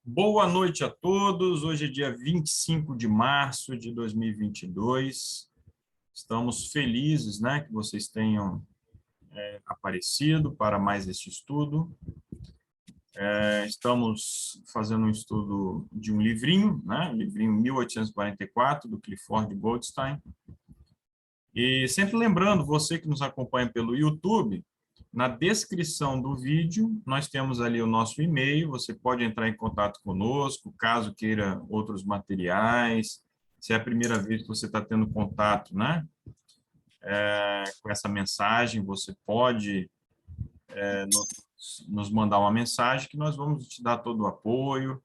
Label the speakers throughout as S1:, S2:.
S1: Boa noite a todos. Hoje é dia 25 de março de 2022. Estamos felizes, né, que vocês tenham aparecido para mais este estudo. Estamos fazendo um estudo de um livrinho, né, livrinho 1844, do Clifford Goldstein. E sempre lembrando, você que nos acompanha pelo YouTube, na descrição do vídeo, nós temos ali o nosso e-mail, você pode entrar em contato conosco, caso queira outros materiais, se é a primeira vez que você está tendo contato, né, com essa mensagem, você pode nos mandar uma mensagem que nós vamos te dar todo o apoio.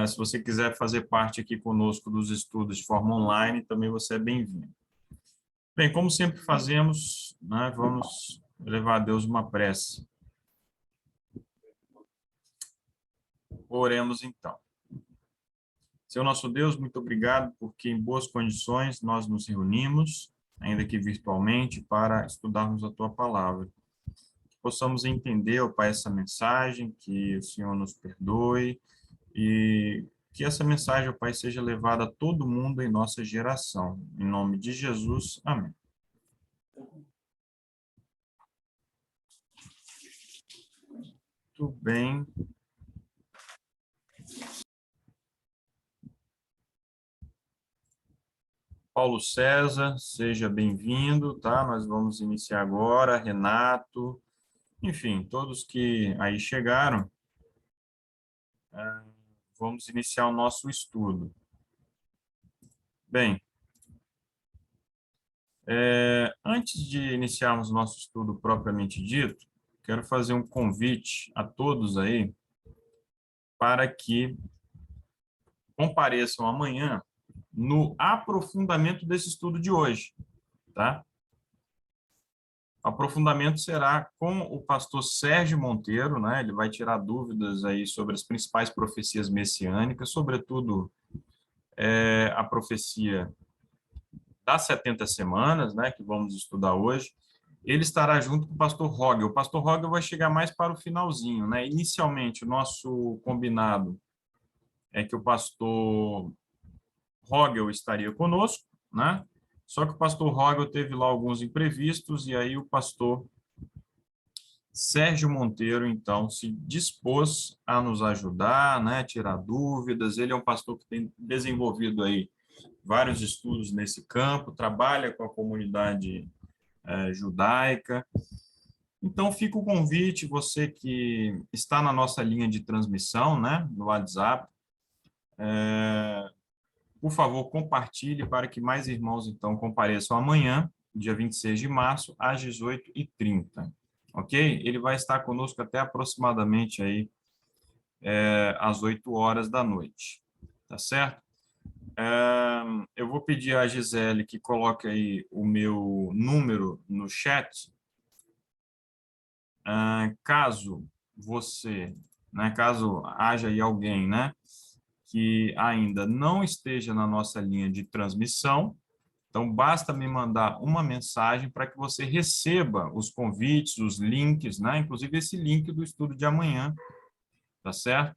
S1: Se você quiser fazer parte aqui conosco dos estudos de forma online, também você é bem-vindo. Bem, como sempre fazemos, né, vamos levar a Deus uma prece. Oremos então. Senhor nosso Deus, muito obrigado porque em boas condições nós nos reunimos, ainda que virtualmente, para estudarmos a Tua palavra. Que possamos entender, ó Pai, essa mensagem, que o Senhor nos perdoe e que essa mensagem, ó Pai, seja levada a todo mundo em nossa geração. Em nome de Jesus, amém. Muito bem. Paulo César, seja bem-vindo, tá? Nós vamos iniciar agora. Renato, enfim, todos que aí chegaram, vamos iniciar o nosso estudo. Bem, antes de iniciarmos o nosso estudo propriamente dito, quero fazer um convite a todos aí para que compareçam amanhã no aprofundamento desse estudo de hoje, tá? O aprofundamento será com o pastor Sérgio Monteiro, né? Ele vai tirar dúvidas aí sobre as principais profecias messiânicas, sobretudo a profecia das 70 semanas, né, que vamos estudar hoje. Ele estará junto com o pastor Rogel. O pastor Rogel vai chegar mais para o finalzinho, né? Inicialmente, o nosso combinado é que o pastor Rogel estaria conosco, né? Só que o pastor Rogel teve lá alguns imprevistos e aí o pastor Sérgio Monteiro, então, se dispôs a nos ajudar, né, tirar dúvidas. Ele é um pastor que tem desenvolvido aí vários estudos nesse campo, trabalha com a comunidade judaica. Então, fica o convite, você que está na nossa linha de transmissão, né, no WhatsApp, por favor, compartilhe para que mais irmãos, então, compareçam amanhã, dia 26 de março, às 18h30, ok? Ele vai estar conosco até aproximadamente aí, às 8 horas da noite, tá certo? Eu vou pedir à Gisele que coloque aí o meu número no chat. Caso você, né, caso haja aí alguém, né, que ainda não esteja na nossa linha de transmissão, então basta me mandar uma mensagem para que você receba os convites, os links, né, inclusive esse link do estudo de amanhã, tá certo?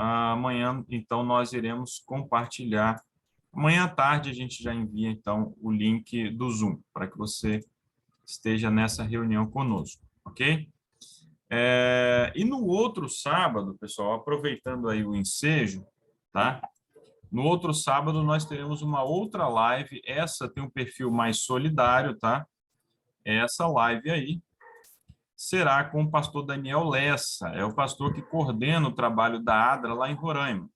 S1: Amanhã, então, nós iremos compartilhar. Amanhã à tarde a gente já envia, então, o link do Zoom, para que você esteja nessa reunião conosco, ok? E no outro sábado, pessoal, aproveitando aí o ensejo, tá? No outro sábado nós teremos uma outra live, essa tem um perfil mais solidário, tá? Essa live aí será com o pastor Daniel Lessa, é o pastor que coordena o trabalho da ADRA lá em Roraima.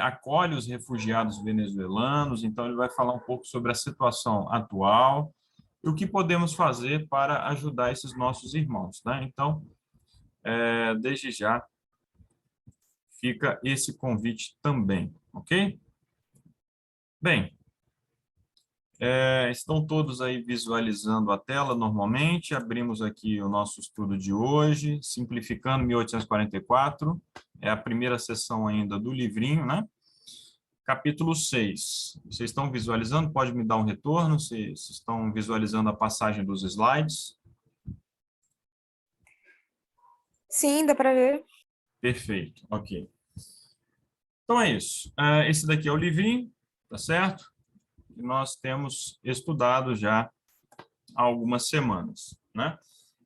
S1: Acolhe os refugiados venezuelanos, então ele vai falar um pouco sobre a situação atual e o que podemos fazer para ajudar esses nossos irmãos, né? Então, desde já, fica esse convite também, ok? Bem, estão todos aí visualizando a tela normalmente, abrimos aqui o nosso estudo de hoje, simplificando 1844, é a primeira sessão ainda do livrinho, né? Capítulo 6. Vocês estão visualizando? Pode me dar um retorno se estão visualizando a passagem dos slides?
S2: Sim, dá para ver.
S1: Perfeito, ok. Então é isso. Esse daqui é o livrinho, tá certo? Que nós temos estudado já há algumas semanas, né?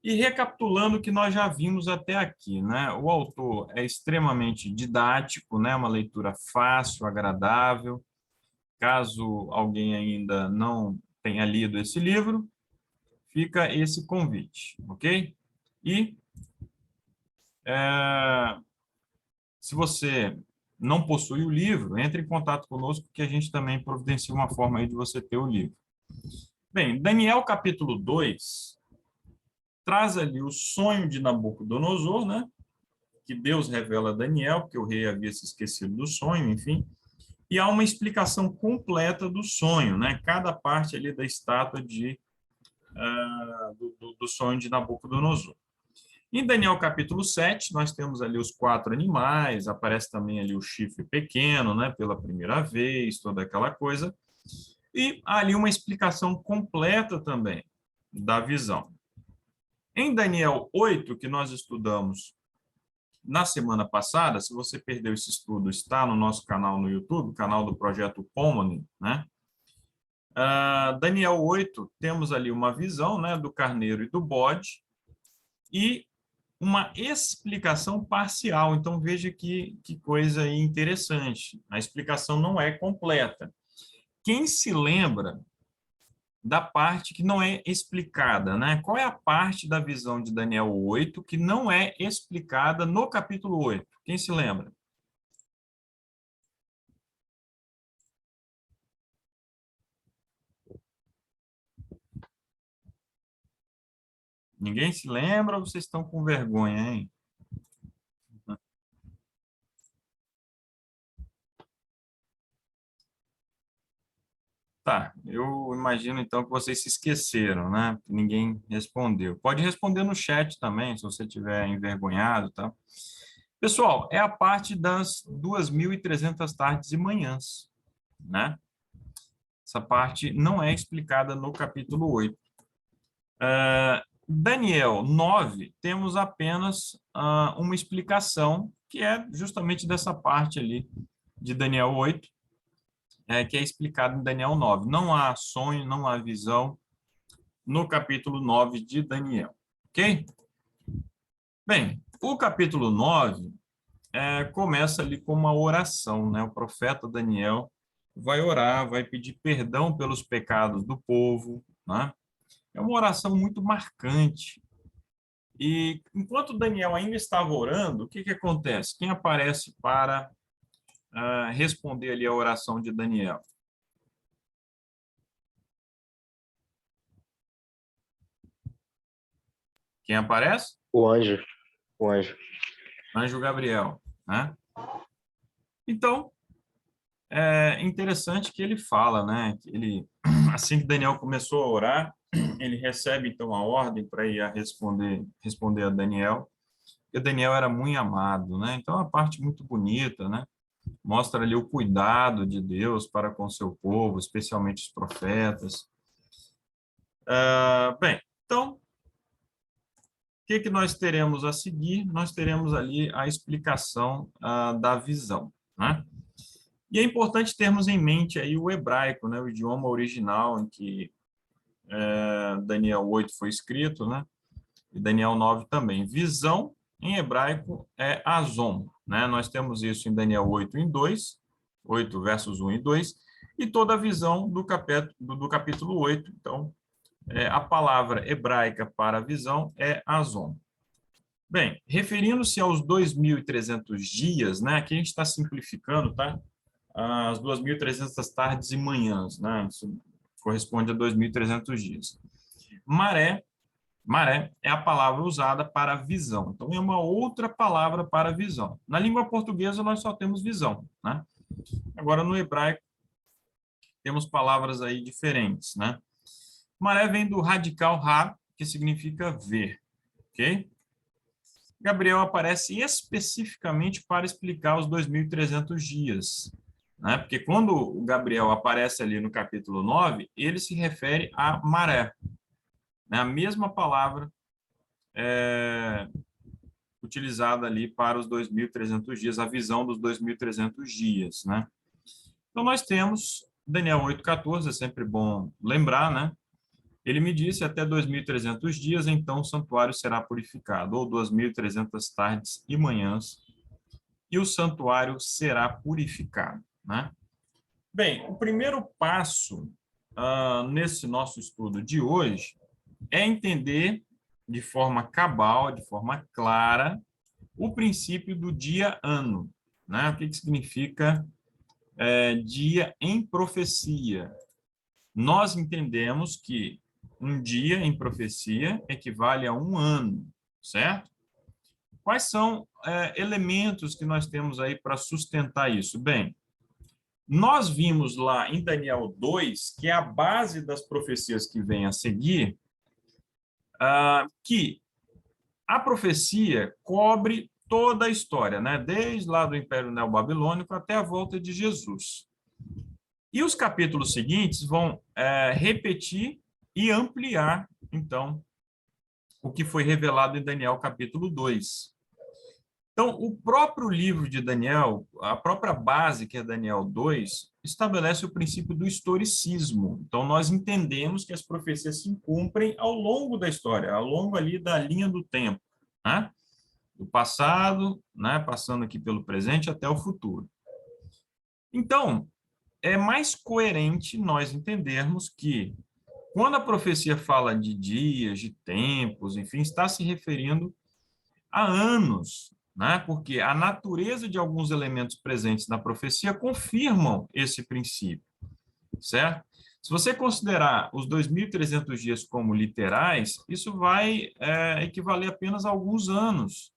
S1: E recapitulando o que nós já vimos até aqui, né? O autor é extremamente didático, né? Uma leitura fácil, agradável. Caso alguém ainda não tenha lido esse livro, fica esse convite, ok? E se você não possui o livro, entre em contato conosco que a gente também providencia uma forma aí de você ter o livro. Bem, Daniel capítulo 2 traz ali o sonho de Nabucodonosor, né? Que Deus revela a Daniel, que o rei havia se esquecido do sonho, enfim. E há uma explicação completa do sonho, né? Cada parte ali da estátua do sonho de Nabucodonosor. Em Daniel capítulo 7, nós temos ali os 4 animais, aparece também ali o chifre pequeno, né, pela primeira vez, toda aquela coisa. E há ali uma explicação completa também da visão. Em Daniel 8, que nós estudamos na semana passada, se você perdeu esse estudo, está no nosso canal no YouTube, canal do Projeto Pomone, né? Daniel 8, temos ali uma visão, né, do carneiro e do bode, e uma explicação parcial. Então, veja que coisa interessante. A explicação não é completa. Quem se lembra da parte que não é explicada, né? Qual é a parte da visão de Daniel 8 que não é explicada no capítulo 8? Quem se lembra? Ninguém se lembra ou vocês estão com vergonha, hein? Tá, eu imagino então que vocês se esqueceram, né? Ninguém respondeu. Pode responder no chat também, se você estiver envergonhado, tá? Pessoal, é a parte das 2.300 tardes e manhãs, né? Essa parte não é explicada no capítulo 8. Daniel 9, temos apenas uma explicação, que é justamente dessa parte ali de Daniel 8, que é explicado em Daniel 9. Não há sonho, não há visão no capítulo 9 de Daniel, ok? Bem, o capítulo 9 começa ali com uma oração, né? O profeta Daniel vai orar, vai pedir perdão pelos pecados do povo, né? É uma oração muito marcante. E enquanto Daniel ainda estava orando, o que acontece? Quem aparece para responder ali a oração de Daniel? Quem aparece?
S2: O anjo. O anjo.
S1: Anjo Gabriel, né? Então, é interessante que ele fala, né? Que ele, assim que Daniel começou a orar, ele recebe então a ordem para ir responder a Daniel. E Daniel era muito amado, né? Então, é uma parte muito bonita, né? Mostra ali o cuidado de Deus para com seu povo, especialmente os profetas. Bem, então, o que nós teremos a seguir? Nós teremos ali a explicação da visão, né? E é importante termos em mente aí o hebraico, né? O idioma original em que Daniel 8 foi escrito, né? E Daniel 9 também. Visão, em hebraico, é azon, né? Nós temos isso em Daniel 8 em 2, 8 versos 1 e 2, e toda a visão do capítulo 8. Então, a palavra hebraica para visão é azon. Bem, referindo-se aos 2.300 dias, né? Aqui a gente está simplificando, tá? As 2.300 tardes e manhãs, né? Isso corresponde a 2.300 dias. Maré é a palavra usada para visão. Então, é uma outra palavra para visão. Na língua portuguesa, nós só temos visão, né? Agora, no hebraico, temos palavras aí diferentes, né? Maré vem do radical ra, que significa ver, ok? Gabriel aparece especificamente para explicar os 2.300 dias, né? Porque quando o Gabriel aparece ali no capítulo 9, ele se refere a maré, né? A mesma palavra utilizada ali para os 2.300 dias, a visão dos 2.300 dias, né? Então, nós temos Daniel 8,14, é sempre bom lembrar, né? Ele me disse, até 2.300 dias, então o santuário será purificado, ou 2.300 tardes e manhãs, e o santuário será purificado, né? Bem, o primeiro passo nesse nosso estudo de hoje é entender de forma cabal, de forma clara, o princípio do dia-ano, né? O que significa dia em profecia? Nós entendemos que um dia em profecia equivale a um ano, certo? Quais são elementos que nós temos aí para sustentar isso? Bem, nós vimos lá em Daniel 2, que é a base das profecias que vem a seguir, que a profecia cobre toda a história, né? Desde lá do Império Neobabilônico até a volta de Jesus. E os capítulos seguintes vão repetir e ampliar, então, o que foi revelado em Daniel capítulo 2. Então, o próprio livro de Daniel, a própria base, que é Daniel 2, estabelece o princípio do historicismo. Então, nós entendemos que as profecias se cumprem ao longo da história, ao longo ali da linha do tempo, né? Do passado, né? Passando aqui pelo presente até o futuro. Então, é mais coerente nós entendermos que, quando a profecia fala de dias, de tempos, enfim, está se referindo a anos, né? Porque a natureza de alguns elementos presentes na profecia confirmam esse princípio, certo? Se você considerar os 2.300 dias como literais, isso vai equivaler apenas a alguns anos.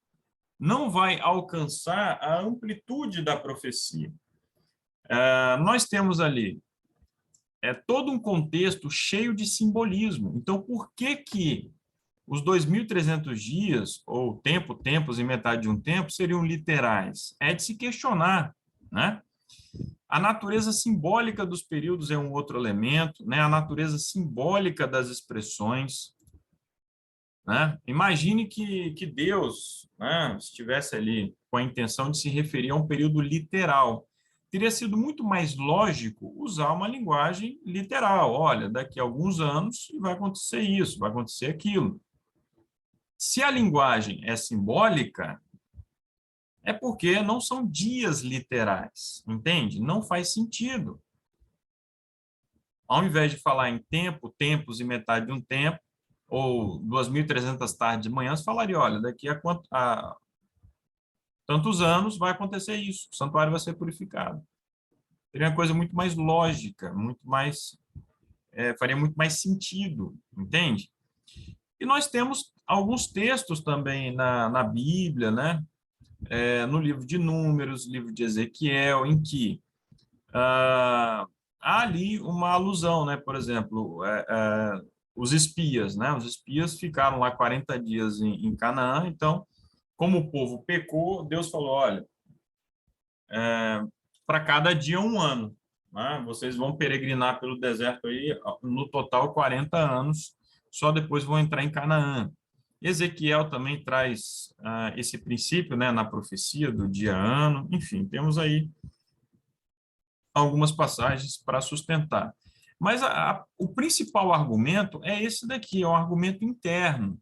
S1: Não vai alcançar a amplitude da profecia. Nós temos ali todo um contexto cheio de simbolismo. Então, por que que os 2.300 dias, ou tempo, tempos e metade de um tempo, seriam literais? É de se questionar, né? A natureza simbólica dos períodos é um outro elemento, né? A natureza simbólica das expressões, né? Imagine que Deus, né, estivesse ali com a intenção de se referir a um período literal. Teria sido muito mais lógico usar uma linguagem literal. Olha, daqui a alguns anos vai acontecer isso, vai acontecer aquilo. Se a linguagem é simbólica, é porque não são dias literais, entende? Não faz sentido. Ao invés de falar em tempo, tempos e metade de um tempo, ou 2.300 tardes e manhãs, falaria, olha, daqui a tantos anos vai acontecer isso, o santuário vai ser purificado. Seria uma coisa muito mais lógica, faria muito mais sentido, entende? E nós temos alguns textos também na Bíblia, né? No livro de Números, livro de Ezequiel, em que há ali uma alusão, né? Por exemplo, os espias, né? Os espias ficaram lá 40 dias em Canaã, então, como o povo pecou, Deus falou, olha, para cada dia um ano, né? Vocês vão peregrinar pelo deserto aí, no total 40 anos, só depois vão entrar em Canaã. Ezequiel também traz esse princípio, né, na profecia do dia-ano. Enfim, temos aí algumas passagens para sustentar. Mas o principal argumento é esse daqui, é um argumento interno.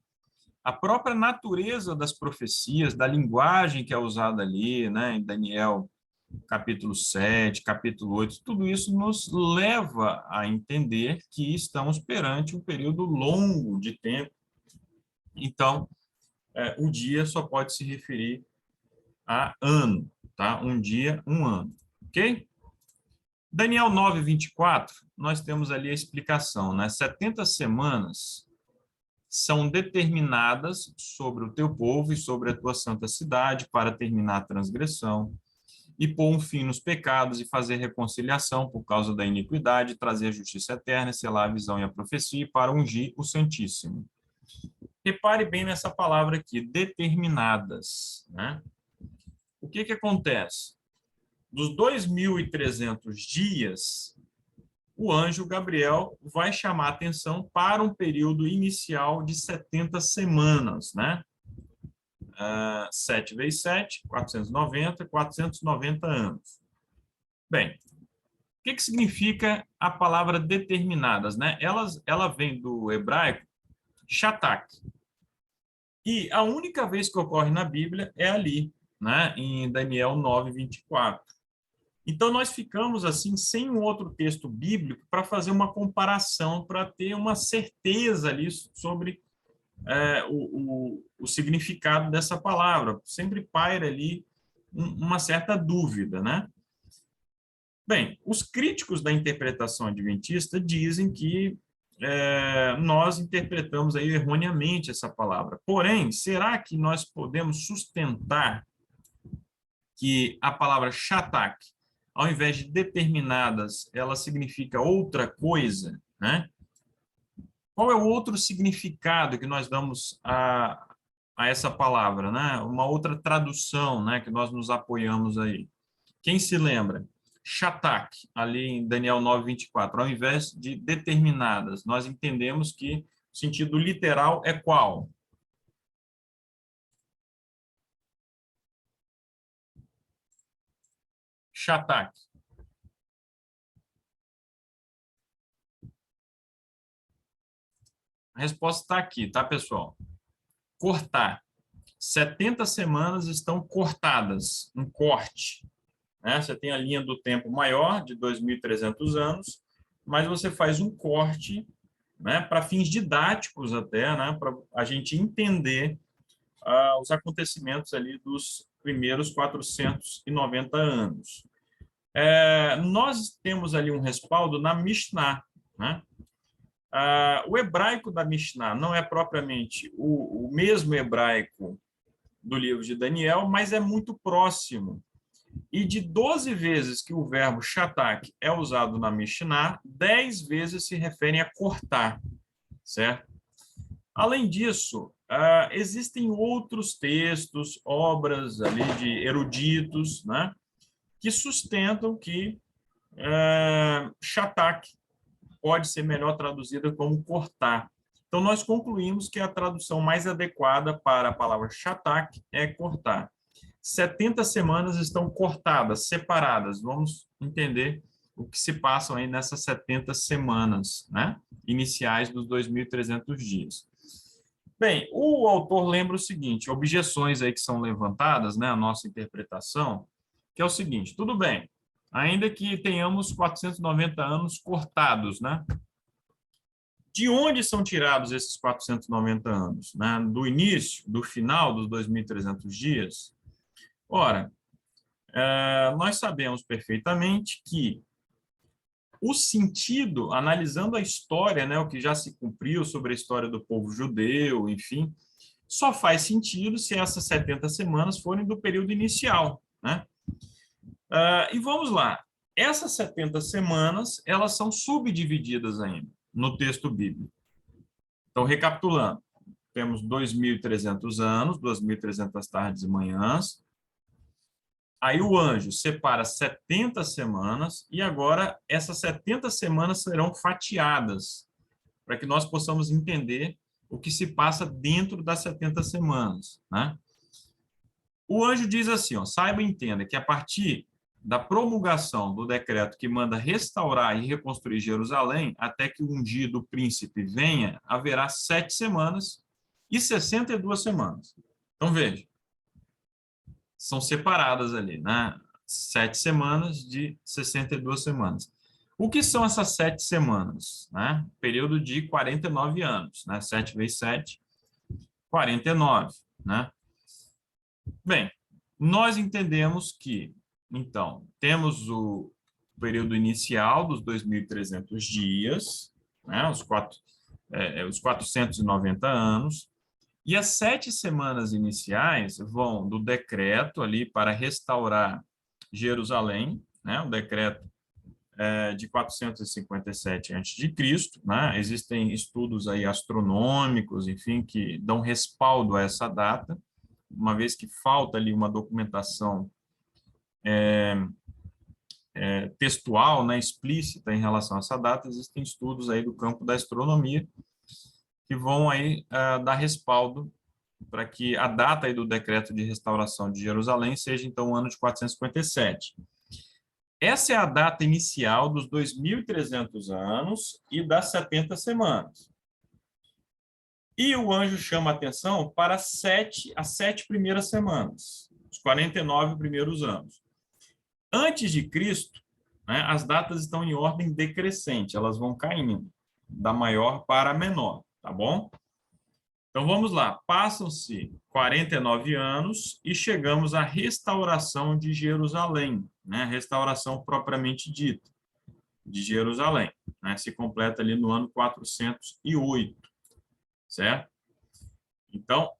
S1: A própria natureza das profecias, da linguagem que é usada ali, né, em Daniel capítulo 7, capítulo 8, tudo isso nos leva a entender que estamos perante um período longo de tempo. Então, o dia só pode se referir a ano, tá? Um dia, um ano, ok? Daniel 9, 24, nós temos ali a explicação, né? 70 semanas são determinadas sobre o teu povo e sobre a tua santa cidade para terminar a transgressão e pôr um fim nos pecados e fazer reconciliação por causa da iniquidade, trazer a justiça eterna, selar a visão e a profecia para ungir o Santíssimo. Repare bem nessa palavra aqui, determinadas, né? O que acontece? Dos 2.300 dias, o anjo Gabriel vai chamar atenção para um período inicial de 70 semanas, né? 7 vezes 7, 490 anos. Bem, o que significa a palavra determinadas, né? Ela vem do hebraico shatak. E a única vez que ocorre na Bíblia é ali, né? Em Daniel 9, 24. Então, nós ficamos assim, sem um outro texto bíblico para fazer uma comparação, para ter uma certeza ali sobre o significado dessa palavra. Sempre paira ali uma certa dúvida, né? Bem, os críticos da interpretação adventista dizem que nós interpretamos aí erroneamente essa palavra. Porém, será que nós podemos sustentar que a palavra shatak, ao invés de determinadas, ela significa outra coisa, né? Qual é o outro significado que nós damos a essa palavra, né? Uma outra tradução, né, que nós nos apoiamos aí. Quem se lembra? Shatak, ali em Daniel 9, 24. Ao invés de determinadas, nós entendemos que o sentido literal é qual? Shatak. A resposta está aqui, tá, pessoal? Cortar. 70 semanas estão cortadas, um corte. Né? Você tem a linha do tempo maior, de 2.300 anos, mas você faz um corte, né, para fins didáticos até, né, para a gente entender os acontecimentos ali dos primeiros 490 anos. Nós temos ali um respaldo na Mishnah, né? O hebraico da Mishnah não é propriamente o mesmo hebraico do livro de Daniel, mas é muito próximo. E de 12 vezes que o verbo shatak é usado na Mishnah, 10 vezes se referem a cortar, certo? Além disso, existem outros textos, obras ali de eruditos, né, que sustentam que shatak pode ser melhor traduzida como cortar. Então, nós concluímos que a tradução mais adequada para a palavra shatak é cortar. 70 semanas estão cortadas, separadas. Vamos entender o que se passam aí nessas 70 semanas, né, iniciais dos 2.300 dias. Bem, o autor lembra o seguinte, objeções aí que são levantadas, né, a nossa interpretação, que é o seguinte, tudo bem, ainda que tenhamos 490 anos cortados, né? De onde são tirados esses 490 anos? Né? Do início, do final dos 2.300 dias? Ora, nós sabemos perfeitamente que o sentido, analisando a história, né, o que já se cumpriu sobre a história do povo judeu, enfim, só faz sentido se essas 70 semanas forem do período inicial, né? E vamos lá. Essas 70 semanas, elas são subdivididas ainda no texto bíblico. Então, recapitulando, temos 2.300 anos, 2.300 tardes e manhãs. Aí o anjo separa 70 semanas e agora essas 70 semanas serão fatiadas para que nós possamos entender o que se passa dentro das 70 semanas, né? O anjo diz assim, ó, saiba e entenda que a partir da promulgação do decreto que manda restaurar e reconstruir Jerusalém, até que o ungido príncipe venha, haverá 7 semanas e 62 semanas. Então, veja, são separadas ali, né? 7 semanas de 62 semanas. O que são essas 7 semanas? Né? Período de 49 anos, né? 7 vezes 7, 49, né? Bem, nós entendemos que, então, temos o período inicial dos 2.300 dias, né? Os 490 anos, e as 7 semanas iniciais vão do decreto ali para restaurar Jerusalém, né? O decreto de 457 a.C., né? Existem estudos aí astronômicos, enfim, que dão respaldo a essa data, uma vez que falta ali uma documentação textual, né, explícita em relação a essa data, existem estudos aí do campo da astronomia que vão aí dar respaldo para que a data aí do decreto de restauração de Jerusalém seja, então, o ano de 457. Essa é a data inicial dos 2.300 anos e das 70 semanas. E o anjo chama a atenção para as sete primeiras semanas, os 49 primeiros anos. Antes de Cristo, né, as datas estão em ordem decrescente, elas vão caindo, da maior para a menor, tá bom? Então vamos lá, passam-se 49 anos e chegamos à restauração de Jerusalém, né? Restauração propriamente dita de Jerusalém, né? Se completa ali no ano 408, certo? Então,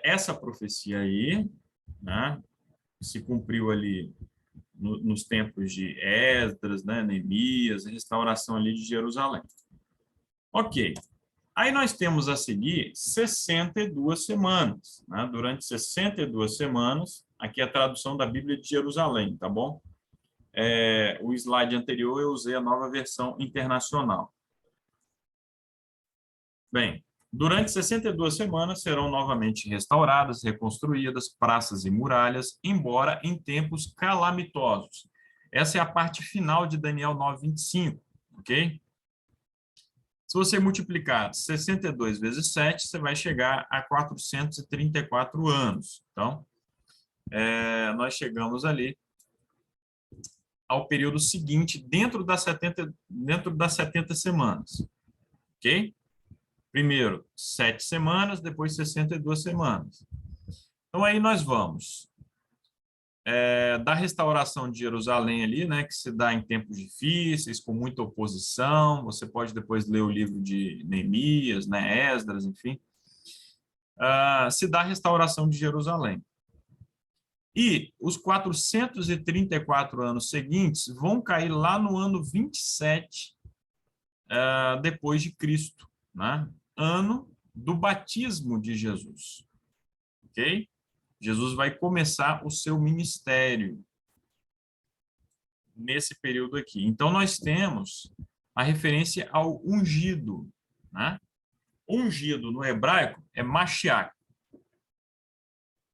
S1: essa profecia aí, né, se cumpriu ali nos tempos de Esdras, né, Neemias, a restauração ali de Jerusalém. Ok. Aí nós temos a seguir 62 semanas, né? Durante 62 semanas, aqui é a tradução da Bíblia de Jerusalém, tá bom? O slide anterior eu usei a nova versão internacional. Bem, durante 62 semanas serão novamente restauradas, reconstruídas praças e muralhas, embora em tempos calamitosos. Essa é a parte final de Daniel 9:25, ok? Se você multiplicar 62 vezes 7, você vai chegar a 434 anos. Então, nós chegamos ali ao período seguinte, dentro das 70 semanas. Ok? Primeiro, 7 semanas, depois 62 semanas. Então, aí nós vamos da restauração de Jerusalém ali, né, que se dá em tempos difíceis, com muita oposição. Você pode depois ler o livro de Neemias, né, Esdras, enfim. Se dá a restauração de Jerusalém. E os 434 anos seguintes vão cair lá no ano 27 depois de Cristo, né? Ano do batismo de Jesus. Ok? Jesus vai começar o seu ministério nesse período aqui. Então, nós temos a referência ao ungido, né? Ungido no hebraico é Mashiach.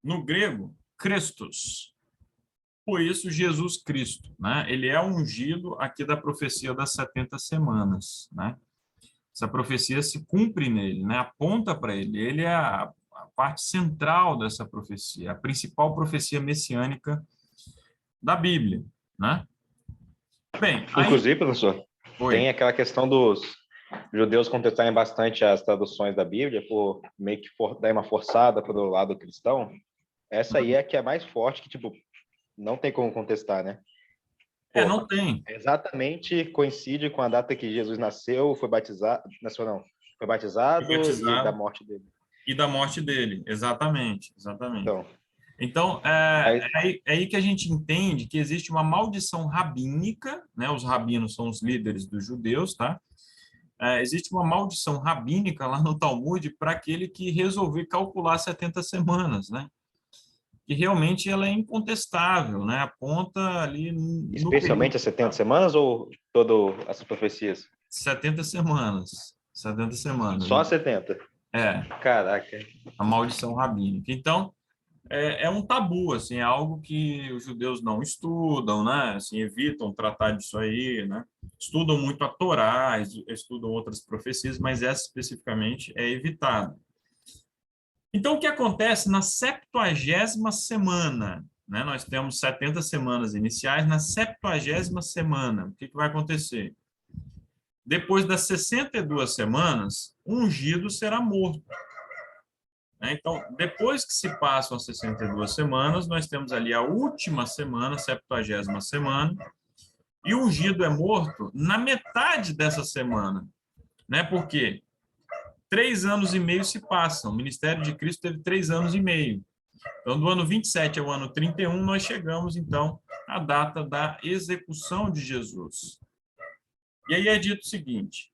S1: No grego, Christos. Por isso, Jesus Cristo, né? Ele é ungido aqui da profecia das 70 semanas, né? Essa profecia se cumpre nele, né? Aponta para ele. Ele é a parte central dessa profecia, a principal profecia messiânica da Bíblia, né? Bem, aí...
S2: Inclusive, professor, tem aquela questão dos judeus contestarem bastante as traduções da Bíblia, por meio que dar uma forçada para o lado cristão. Essa aí é a que é mais forte, que, tipo, não tem como contestar, né?
S1: Não tem.
S2: Exatamente coincide com a data que Jesus nasceu, foi batizado, foi batizado e da morte dele.
S1: E da morte dele, exatamente. Então é aí que a gente entende que existe uma maldição rabínica, né? Os rabinos são os líderes dos judeus, tá? Existe uma maldição rabínica lá no Talmud para aquele que resolver calcular 70 semanas, né? Que realmente ela é incontestável, né? Aponta ali
S2: Especialmente as 70 semanas ou todas as profecias?
S1: 70 semanas. 70 semanas.
S2: Só 70? Caraca.
S1: A maldição rabínica. Então, é um tabu, assim, é algo que os judeus não estudam, né? Assim, evitam tratar disso aí, né? Estudam muito a Torá, estudam outras profecias, mas essa especificamente é evitada. Então, o que acontece na 70ª semana? Né? Nós temos 70 semanas iniciais, na 70ª semana, o que vai acontecer? Depois das 62 semanas, o ungido será morto. Então, depois que se passam as 62 semanas, nós temos ali a última semana, 70ª semana, e o ungido é morto na metade dessa semana. Né? Por quê? 3 anos e meio se passam. O ministério de Cristo teve 3 anos e meio. Então, do ano 27 ao ano 31, nós chegamos, então, à data da execução de Jesus. E aí é dito o seguinte: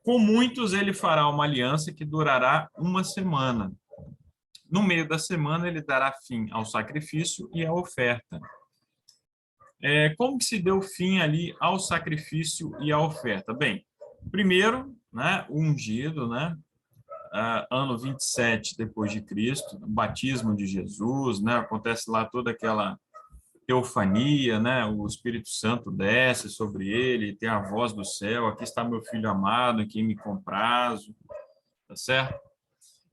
S1: com muitos ele fará uma aliança que durará uma semana. No meio da semana, ele dará fim ao sacrifício e à oferta. Como que se deu fim ali ao sacrifício e à oferta? Bem, primeiro, né, o ungido, né, ano 27 depois de Cristo, o batismo de Jesus, né? Acontece lá toda aquela teofania, né? O Espírito Santo desce sobre ele, tem a voz do céu, aqui está meu filho amado, em quem me comprazo, tá certo?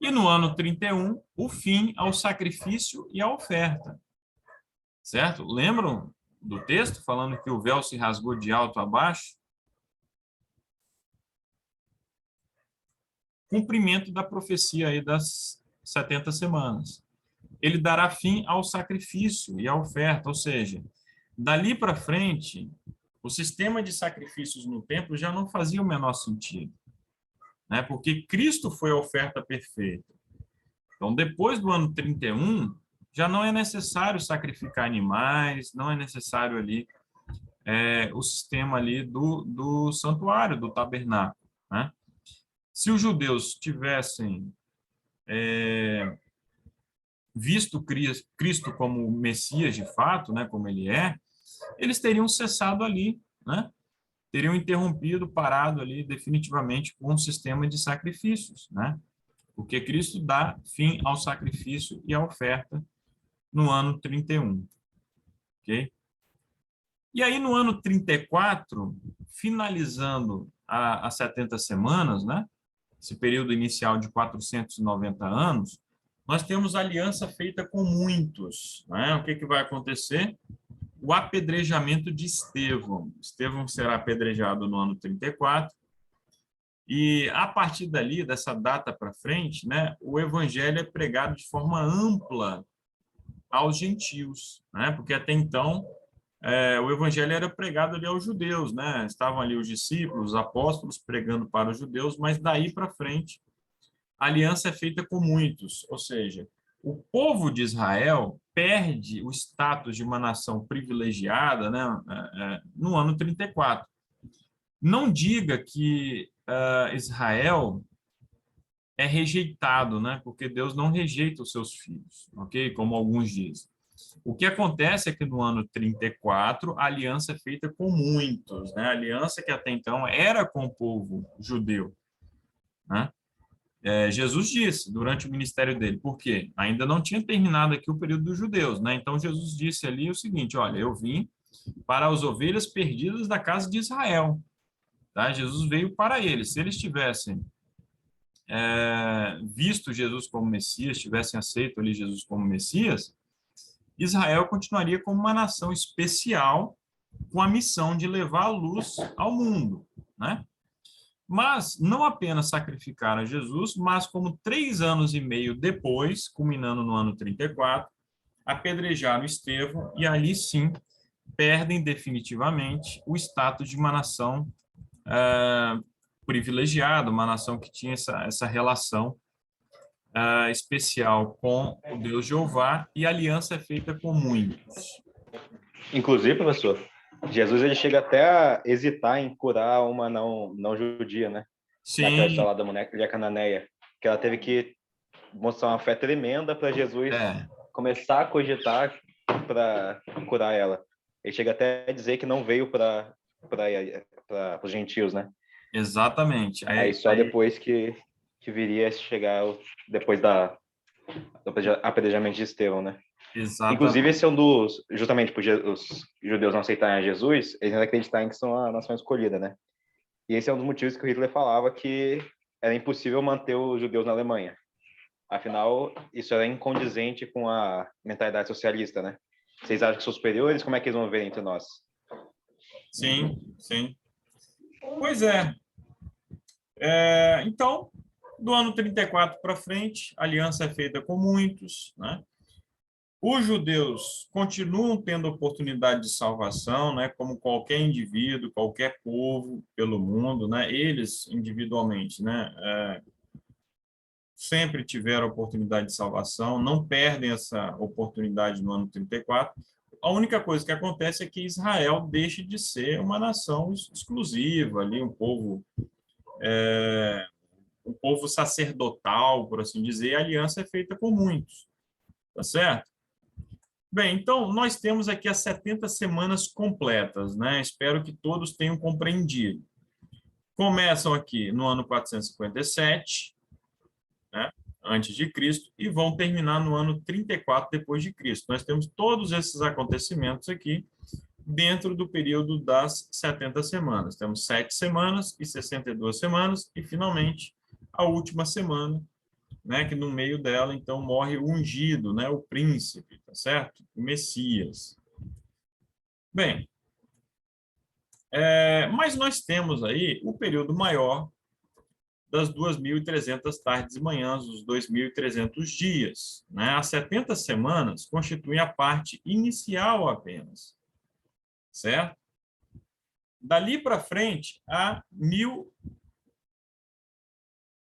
S1: E no ano 31, o fim ao sacrifício e à oferta, certo? Lembram do texto falando que o véu se rasgou de alto a baixo? Cumprimento da profecia aí das 70 semanas. Ele dará fim ao sacrifício e à oferta, ou seja, dali para frente, o sistema de sacrifícios no templo já não fazia o menor sentido, né? Porque Cristo foi a oferta perfeita. Então, depois do ano 31, já não é necessário sacrificar animais, não é necessário ali o sistema ali do santuário, do tabernáculo, né? Se os judeus tivessem visto Cristo como Messias de fato, né, como ele é, eles teriam cessado ali, né? Teriam interrompido, parado ali definitivamente com o sistema de sacrifícios, né? Porque Cristo dá fim ao sacrifício e à oferta no ano 31, ok? E aí, no ano 34, finalizando as 70 semanas, né? Esse período inicial de 490 anos, nós temos aliança feita com muitos, né? O que que vai acontecer? O apedrejamento de Estevão. Estevão será apedrejado no ano 34, e a partir dali, dessa data para frente, né, o evangelho é pregado de forma ampla aos gentios, né? Porque até então o evangelho era pregado ali aos judeus, né? Estavam ali os discípulos, os apóstolos pregando para os judeus, mas daí para frente a aliança é feita com muitos, ou seja, o povo de Israel perde o status de uma nação privilegiada, né, no ano 34. Não diga que Israel é rejeitado, né, porque Deus não rejeita os seus filhos, ok? Como alguns dizem. O que acontece é que no ano 34, a aliança é feita com muitos, né? A aliança que até então era com o povo judeu, né? Jesus disse durante o ministério dele, por quê? Ainda não tinha terminado aqui o período dos judeus, né? Então Jesus disse ali o seguinte: olha, eu vim para as ovelhas perdidas da casa de Israel, tá? Jesus veio para eles. Se eles tivessem visto Jesus como Messias, tivessem aceito ali Jesus como Messias, Israel continuaria como uma nação especial com a missão de levar a luz ao mundo, né? Mas não apenas sacrificaram Jesus, mas como 3 anos e meio depois, culminando no ano 34, apedrejaram Estevão e ali sim perdem definitivamente o status de uma nação privilegiada, uma nação que tinha essa relação especial com o Deus Jeová, e a aliança é feita com muitos.
S2: Inclusive, professor, Jesus ele chega até a hesitar em curar uma não judia, né?
S1: Sim.
S2: Naquela história lá da mulher cananeia, que ela teve que mostrar uma fé tremenda para Jesus começar a cogitar para curar ela. Ele chega até a dizer que não veio para os gentios, né?
S1: Exatamente.
S2: Aí só depois que viria a chegar depois do apedrejamento de Estevão, né?
S1: Exatamente.
S2: Inclusive, esse é um dos... Justamente por os judeus não aceitarem a Jesus, eles não acreditarem que são a nação escolhida, né? E esse é um dos motivos que o Hitler falava que era impossível manter os judeus na Alemanha. Afinal, isso era incondizente com a mentalidade socialista, né? Vocês acham que são superiores? Como é que eles vão ver entre nós?
S1: Sim, sim. Pois é. Então, do ano 34 para frente, a aliança é feita com muitos, né? Os judeus continuam tendo oportunidade de salvação, né? Como qualquer indivíduo, qualquer povo pelo mundo, né? Eles individualmente, né? Sempre tiveram oportunidade de salvação, não perdem essa oportunidade no ano 34. A única coisa que acontece é que Israel deixa de ser uma nação exclusiva, ali um povo sacerdotal, por assim dizer. A aliança é feita com muitos, tá certo? Bem, então nós temos aqui as 70 semanas completas, né? Espero que todos tenham compreendido. Começam aqui no ano 457, né, antes de Cristo, e vão terminar no ano 34 depois de Cristo. Nós temos todos esses acontecimentos aqui dentro do período das 70 semanas. Temos 7 semanas e 62 semanas, e, finalmente, a última semana, né, que no meio dela, então, morre o ungido, né, o príncipe, tá certo? O Messias. Bem, mas nós temos aí o período maior das 2.300 tardes e manhãs, os 2.300 dias, né? As 70 semanas constituem a parte inicial apenas, certo? Dali para frente, há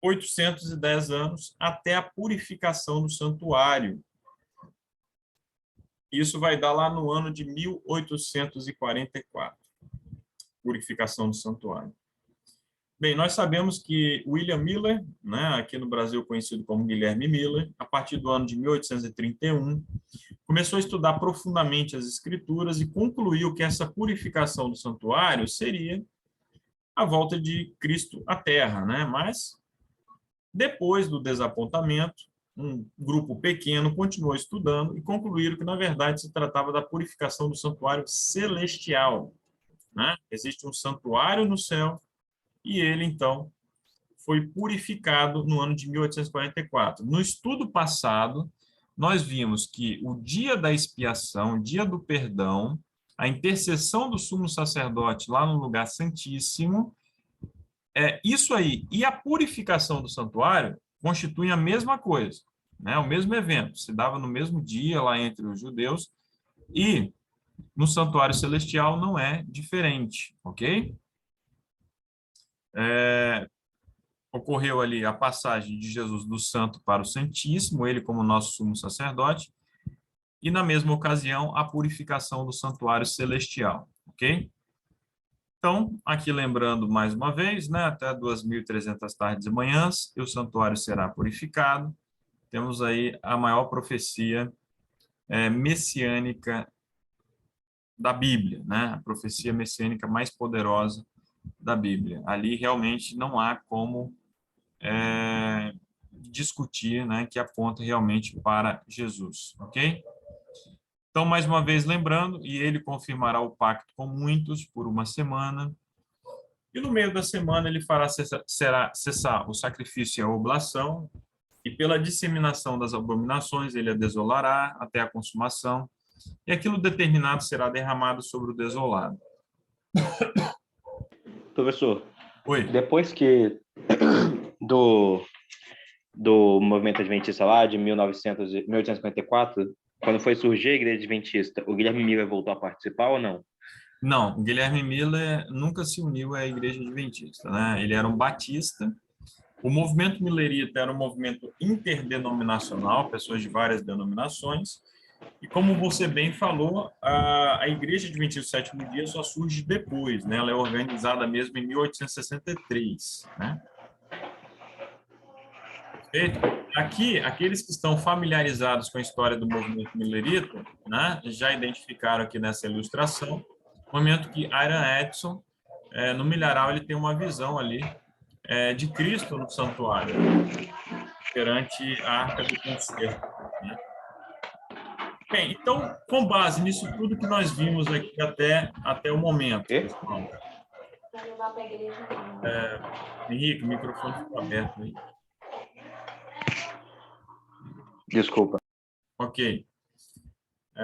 S1: 1.810 anos até a purificação do santuário. Isso vai dar lá no ano de 1844, purificação do santuário. Bem, nós sabemos que William Miller, né, aqui no Brasil conhecido como Guilherme Miller, a partir do ano de 1831, começou a estudar profundamente as escrituras e concluiu que essa purificação do santuário seria a volta de Cristo à Terra, né? Mas, depois do desapontamento, um grupo pequeno continuou estudando e concluíram que, na verdade, se tratava da purificação do santuário celestial, né? Existe um santuário no céu e ele, então, foi purificado no ano de 1844. No estudo passado, nós vimos que o dia da expiação, o dia do perdão, a intercessão do sumo sacerdote lá no lugar santíssimo, isso aí e a purificação do santuário constituem a mesma coisa, né? O mesmo evento, se dava no mesmo dia lá entre os judeus, e no santuário celestial não é diferente, ok? Ocorreu ali a passagem de Jesus do Santo para o Santíssimo, ele como nosso sumo sacerdote, e na mesma ocasião a purificação do santuário celestial, ok? Então, aqui lembrando mais uma vez, né, até 2.300 tardes e manhãs, e o santuário será purificado. Temos aí a maior profecia messiânica da Bíblia, né? A profecia messiânica mais poderosa da Bíblia. Ali realmente não há como discutir, né, que aponta realmente para Jesus, ok? Então, mais uma vez lembrando, e ele confirmará o pacto com muitos por uma semana, e no meio da semana ele fará cessar o sacrifício e a oblação, e pela disseminação das abominações ele a desolará até a consumação, e aquilo determinado será derramado sobre o desolado.
S2: Professor,
S1: Oi.
S2: Depois que do movimento adventista lá, de 1854, quando foi surgir a igreja adventista, o Guilherme Miller voltou a participar ou não?
S1: Não, o Guilherme Miller nunca se uniu à igreja adventista, né? Ele era um batista. O movimento milerita era um movimento interdenominacional, pessoas de várias denominações, e como você bem falou, a Igreja Adventista do Sétimo Dia só surge depois, né? Ela é organizada mesmo em 1863, né? Perfeito? Aqui, aqueles que estão familiarizados com a história do movimento milerita, né, já identificaram aqui nessa ilustração, o momento que Iran Edson, no milharal, ele tem uma visão ali de Cristo no santuário, perante a Arca do Concerto, né? Bem, então, com base nisso tudo que nós vimos aqui até o momento, pessoal. Henrique, o microfone ficou aberto aí.
S2: Desculpa.
S1: Ok.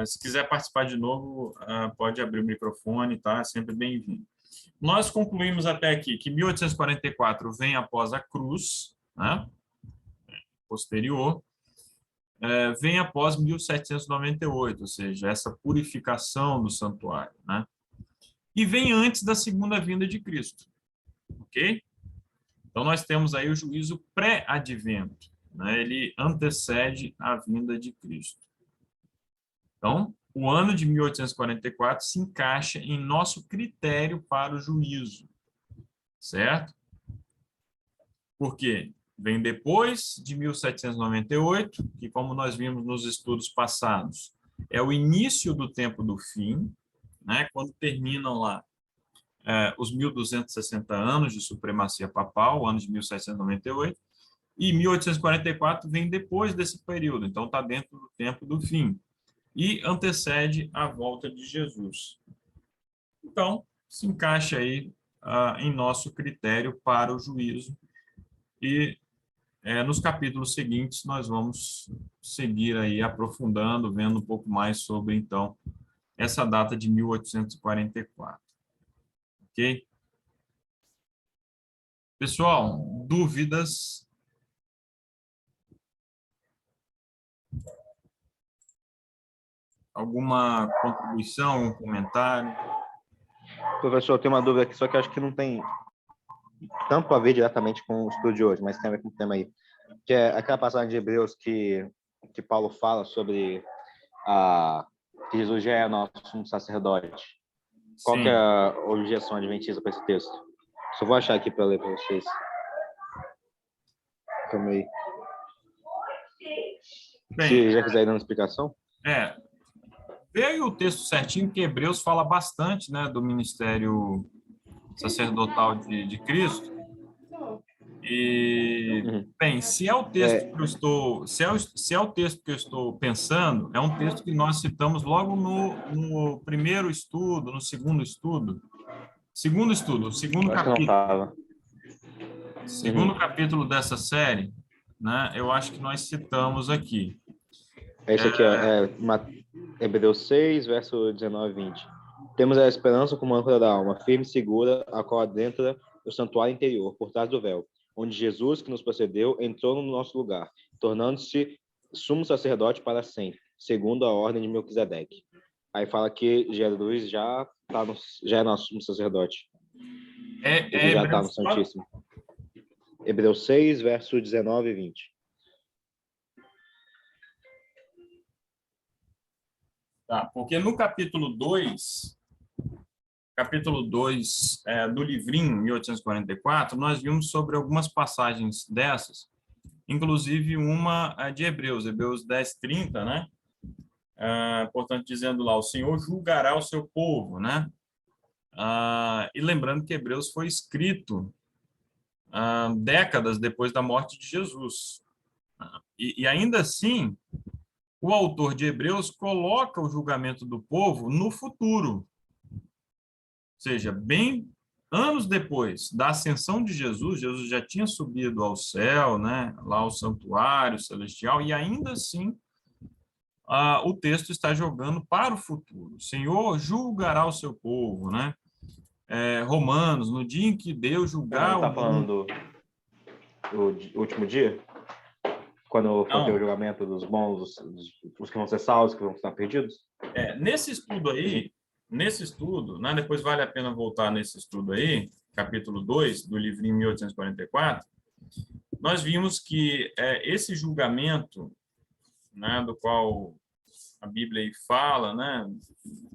S1: Se quiser participar de novo, pode abrir o microfone, tá? Sempre bem-vindo. Nós concluímos até aqui que 1844 vem após a cruz, né? Posterior, vem após 1798, ou seja, essa purificação do santuário, né? E vem antes da segunda vinda de Cristo, ok? Então, nós temos aí o juízo pré-advento, né? Ele antecede a vinda de Cristo. Então, o ano de 1844 se encaixa em nosso critério para o juízo, certo? Por quê? Vem depois de 1798, que, como nós vimos nos estudos passados, é o início do tempo do fim, né? Quando terminam lá os 1.260 anos de supremacia papal, o ano de 1798, E 1844 vem depois desse período, então está dentro do tempo do fim. E antecede a volta de Jesus. Então, se encaixa aí em nosso critério para o juízo. E nos capítulos seguintes nós vamos seguir aí aprofundando, vendo um pouco mais sobre, então, essa data de 1844. Ok? Pessoal, dúvidas? Alguma contribuição, um comentário?
S2: Professor, eu tenho uma dúvida aqui, só que eu acho que não tem tanto a ver diretamente com o estudo de hoje, mas tem a ver com o tema aí. Que é aquela passagem de Hebreus que Paulo fala sobre que Jesus já é nosso sumo sacerdote. Qual que é
S1: Sim.
S2: a objeção adventista para esse texto? Só vou achar aqui para ler para vocês. Calma aí.
S1: Bem,
S2: Se já quiser ir dando explicação.
S1: veio o texto certinho, que Hebreus fala bastante, né, do ministério sacerdotal de Cristo. E, bem, se é o texto que eu estou, se é o texto que eu estou pensando, é um texto que nós citamos logo no primeiro estudo, no segundo estudo. Segundo
S2: Acho que não
S1: capítulo.
S2: estava.
S1: Segundo capítulo dessa série, né? Eu acho que nós citamos aqui.
S2: É isso aqui, ó, Hebreus 6, verso 19 e 20. Temos a esperança como âncora da alma, firme e segura, a qual adentra o santuário interior, por trás do véu, onde Jesus, que nos precedeu, entrou no nosso lugar, tornando-se sumo sacerdote para sempre, segundo a ordem de Melquisedeque. Aí fala que Jesus já é nosso sumo sacerdote. Ele já está no Santíssimo. Hebreus 6, verso 19 e 20.
S1: Tá, porque no capítulo 2 do livrinho 1844, nós vimos sobre algumas passagens dessas, inclusive uma de Hebreus 10:30, né? Portanto, dizendo lá, o Senhor julgará o seu povo, né? E lembrando que Hebreus foi escrito décadas depois da morte de Jesus. E ainda assim, o autor de Hebreus coloca o julgamento do povo no futuro. Ou seja, bem anos depois da ascensão de Jesus, Jesus já tinha subido ao céu, né, lá ao santuário celestial, e ainda assim o texto está jogando para o futuro. O Senhor julgará o seu povo, né? Romanos, no dia em que Deus julgar
S2: Está
S1: o mundo.
S2: falando do último dia? Quando for ter o julgamento dos bons, os que vão ser salvos, que vão estar perdidos?
S1: Nesse estudo, né, depois vale a pena voltar nesse estudo aí, capítulo 2 do livrinho 1844, nós vimos que esse julgamento, né, do qual a Bíblia aí fala, né,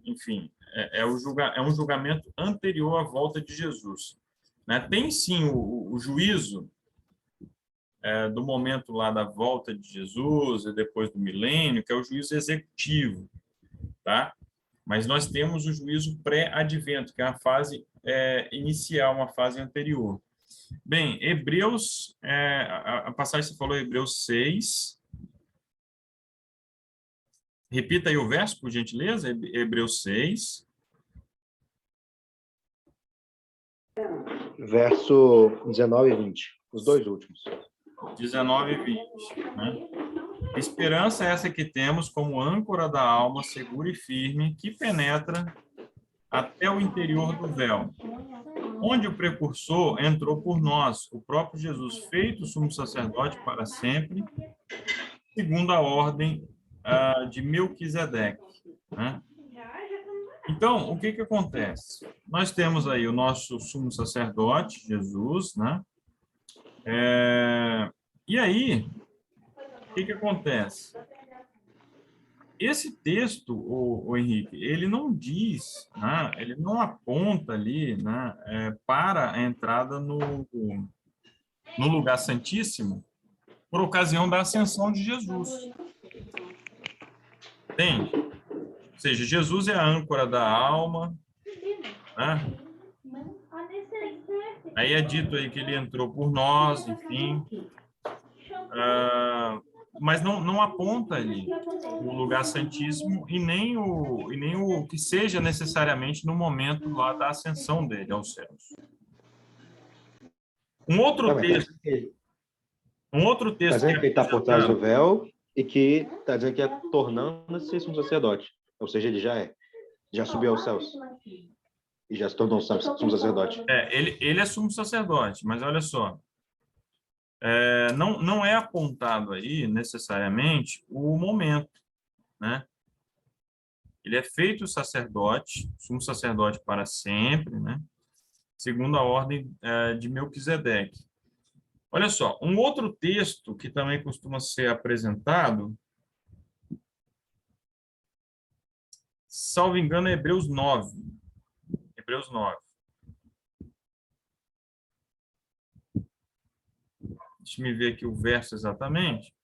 S1: enfim, é um julgamento anterior à volta de Jesus. Né? Tem sim o juízo do momento lá da volta de Jesus e depois do milênio, que é o juízo executivo, tá? Mas nós temos o juízo pré-advento, que é a fase inicial, uma fase anterior. Bem, Hebreus, a passagem que você falou, Hebreus 6. Repita aí o verso, por gentileza, Hebreus 6.
S2: Verso 19 e 20, os dois últimos.
S1: 19 e 20, né? Esperança é essa que temos como âncora da alma, segura e firme, que penetra até o interior do véu, onde o precursor entrou por nós, o próprio Jesus, feito sumo sacerdote para sempre, segundo a ordem de Melquisedeque. Né? Então, o que acontece? Nós temos aí o nosso sumo sacerdote, Jesus, né? E aí, o que acontece? Esse texto, o Henrique, ele não diz, né? Ele não aponta ali, né? Para a entrada no lugar santíssimo por ocasião da ascensão de Jesus. Entende? Ou seja, Jesus é a âncora da alma, né? Aí é dito aí que ele entrou por nós, enfim. mas não aponta ali o lugar santíssimo e nem o que seja necessariamente no momento lá da ascensão dele aos céus. Um outro texto
S2: Está dizendo que ele está por trás do véu e que está dizendo que é tornando-se um sacerdote. Ou seja, ele já subiu aos céus e já se tornou um sumo sacerdote.
S1: Ele é sumo sacerdote, mas olha só, não é apontado aí necessariamente o momento, né? Ele é feito sacerdote, sumo sacerdote para sempre, né? Segundo a ordem de Melquisedeque. Olha só, um outro texto que também costuma ser apresentado, salvo engano, é Hebreus 9. Hebreus 9. Deixa eu ver aqui o verso exatamente.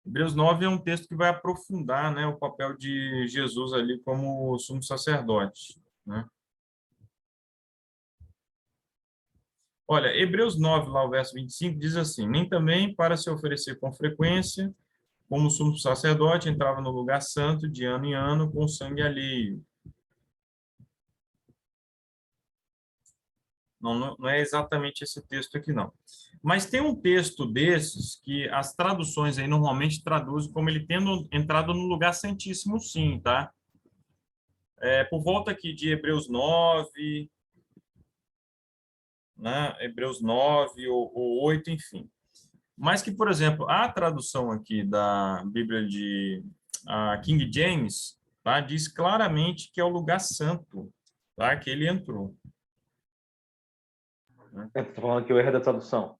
S1: Hebreus 9 é um texto que vai aprofundar, né, o papel de Jesus ali como sumo sacerdote, né? Olha, Hebreus 9, lá o verso 25, diz assim: nem também para se oferecer com frequência, como sumo sacerdote, entrava no lugar santo de ano em ano com sangue alheio. Não é exatamente esse texto aqui, não. Mas tem um texto desses que as traduções aí normalmente traduzem como ele tendo entrado no lugar santíssimo, sim, tá? Por volta aqui de Hebreus 9, né? Hebreus 9 ou 8, enfim. Mas que, por exemplo, a tradução aqui da Bíblia de King James, tá? Diz claramente que é o lugar santo, tá? Que ele entrou.
S2: Está falando que o erro é da tradução.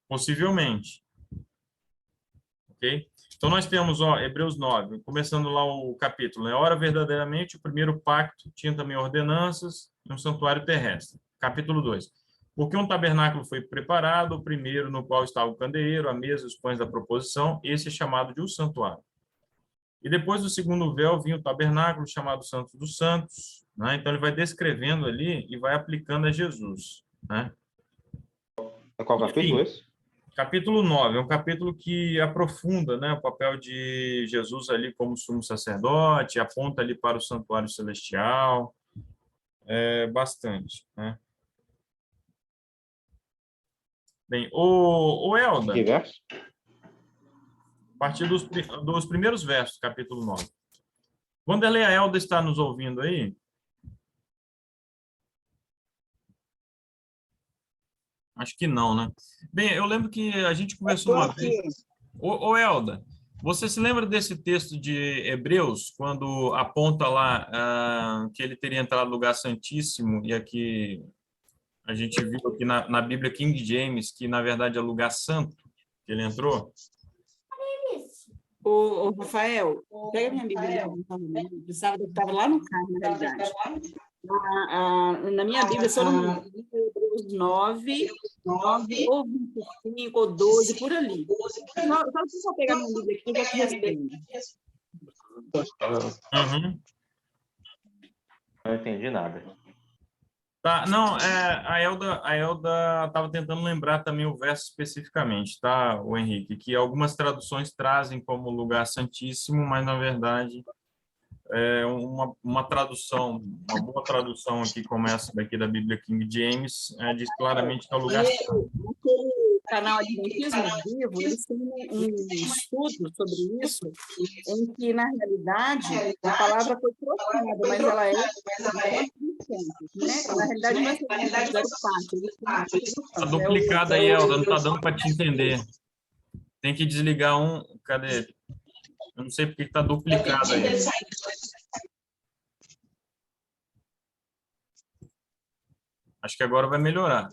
S1: Possivelmente. Ok? Então, nós temos, Hebreus 9, começando lá o capítulo, né? Ora, verdadeiramente, o primeiro pacto tinha também ordenanças e um santuário terrestre. Capítulo 2. Porque um tabernáculo foi preparado, o primeiro no qual estava o candeeiro, a mesa e os pães da proposição, esse é chamado de o santuário. E depois do segundo véu vinha o tabernáculo, chamado Santo dos Santos, né? Então, ele vai descrevendo ali e vai aplicando a Jesus, né?
S2: Qual capítulo esse?
S1: Capítulo 9 é um capítulo que aprofunda, né, o papel de Jesus ali como sumo sacerdote, aponta ali para o santuário celestial, bastante, né? Bem, o Elda,
S2: Que verso?
S1: a partir dos primeiros versos, capítulo 9. Wanderlei, a Elda está nos ouvindo aí? Acho que não, né? Bem, eu lembro que a gente conversou uma vez. Ô, Elda, você se lembra desse texto de Hebreus, quando aponta lá que ele teria entrado no lugar santíssimo, e aqui a gente viu aqui na Bíblia King James, que na verdade é lugar santo, que ele entrou?
S3: Ô, Rafael, pega minha Bíblia, eu estava lá no carro, na realidade. Na minha Bíblia, se eu não me engano, Hebreus 9, ou 25, ou 12, por ali. Só se você pegar minha Bíblia aqui, eu já te respondo.
S1: Uhum.
S2: Não entendi nada.
S1: Tá, não, a Elda estava tentando lembrar também o verso especificamente, tá, o Henrique, que algumas traduções trazem como lugar santíssimo, mas na verdade uma tradução, uma boa tradução aqui, como essa daqui da Bíblia King James, diz claramente que é o lugar santo.
S3: Naquele canal Adventismo Vivo, eles têm um estudo sobre isso, em que, na realidade, a palavra foi trocada, mas ela é né? Na realidade, não é parte.
S1: Está duplicada aí, Elda, não está dando para te entender. Tem que desligar um... Cadê? Eu não sei porque está duplicado aí. Acho que agora vai melhorar.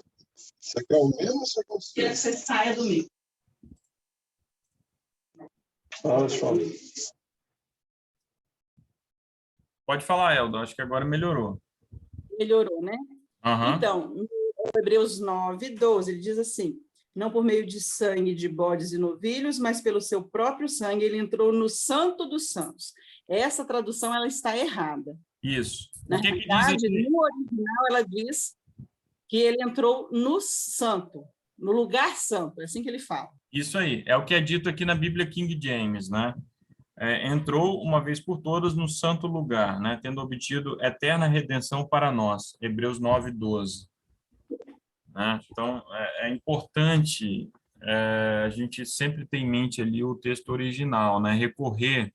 S4: Você quer o mesmo ou você consegue?
S3: Quero que você saia do meio.
S4: Fala.
S1: Pode falar, Elda. Acho que agora melhorou.
S3: Melhorou, né?
S1: Uhum.
S3: Então, no Hebreus 9, 12, ele diz assim: não por meio de sangue de bodes e novilhos, mas pelo seu próprio sangue, ele entrou no Santo dos Santos. Essa tradução ela está errada.
S1: Isso.
S3: Na
S1: O que
S3: realidade,
S1: diz aqui?
S3: no original, ela diz que ele entrou no santo, no lugar santo, é assim que ele fala.
S1: Isso aí, é o que é dito aqui na Bíblia King James, né? Entrou uma vez por todas no santo lugar, né? Tendo obtido eterna redenção para nós, Hebreus 9:12. Né? Então, é importante a gente sempre ter em mente ali o texto original, né? Recorrer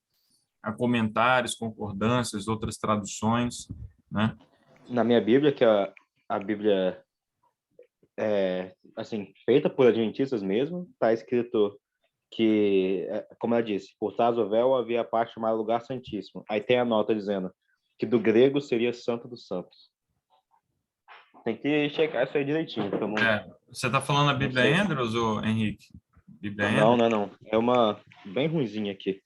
S1: a comentários, concordâncias, outras traduções, né?
S2: Na minha Bíblia, que é a Bíblia assim, feita por adventistas mesmo, está escrito que, como ela disse, por trás do véu havia a parte chamada lugar santíssimo. Aí tem a nota dizendo que do grego seria Santo dos Santos. Tem que checar isso aí direitinho.
S1: Você está falando a Bíblia Andrews, ou Henrique? Bíblia Andrews?
S2: Não. É uma bem ruinzinha aqui.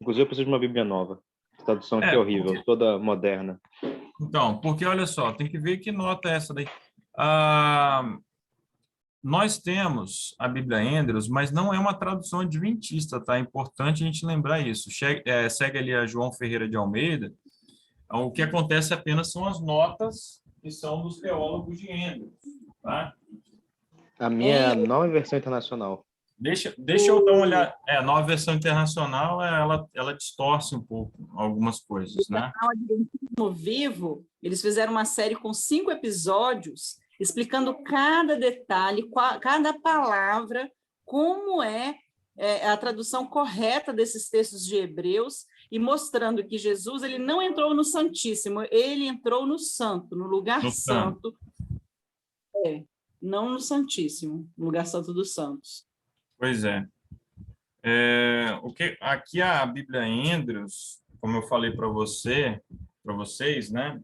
S2: Inclusive, eu preciso de uma Bíblia nova. A tradução aqui é horrível,
S1: porque...
S2: toda moderna.
S1: Então, porque olha só, tem que ver que nota é essa daí. Nós temos a Bíblia Andrews, mas não é uma tradução adventista, tá? É importante a gente lembrar isso. Segue ali a João Ferreira de Almeida. O que acontece apenas são as notas que são dos teólogos de Andrews, tá?
S2: A minha é a nova versão internacional.
S1: Deixa eu dar uma olhada. A nova versão internacional, ela distorce um pouco algumas coisas, né?
S3: No Adventismo Vivo, eles fizeram uma série com 5 episódios explicando cada detalhe, cada palavra, como é a tradução correta desses textos de Hebreus, e mostrando que Jesus ele não entrou no Santíssimo, ele entrou no Santo, no lugar santo. Não no Santíssimo, no lugar santo dos santos.
S1: Pois é. Aqui a Bíblia Andrews, como eu falei para vocês, né?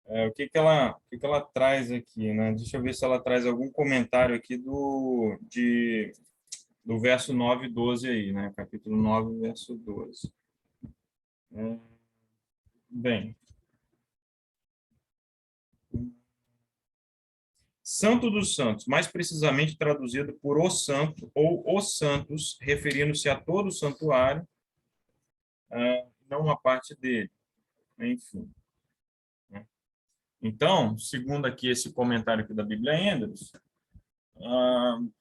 S1: O que ela traz aqui, né? Deixa eu ver se ela traz algum comentário aqui do verso 9 e 12 aí, né? Capítulo 9, verso 12. Bem. Santo dos Santos, mais precisamente traduzido por o Santo ou os Santos, referindo-se a todo o santuário, não uma parte dele. Enfim. Então, segundo aqui esse comentário aqui da Bíblia Andrews,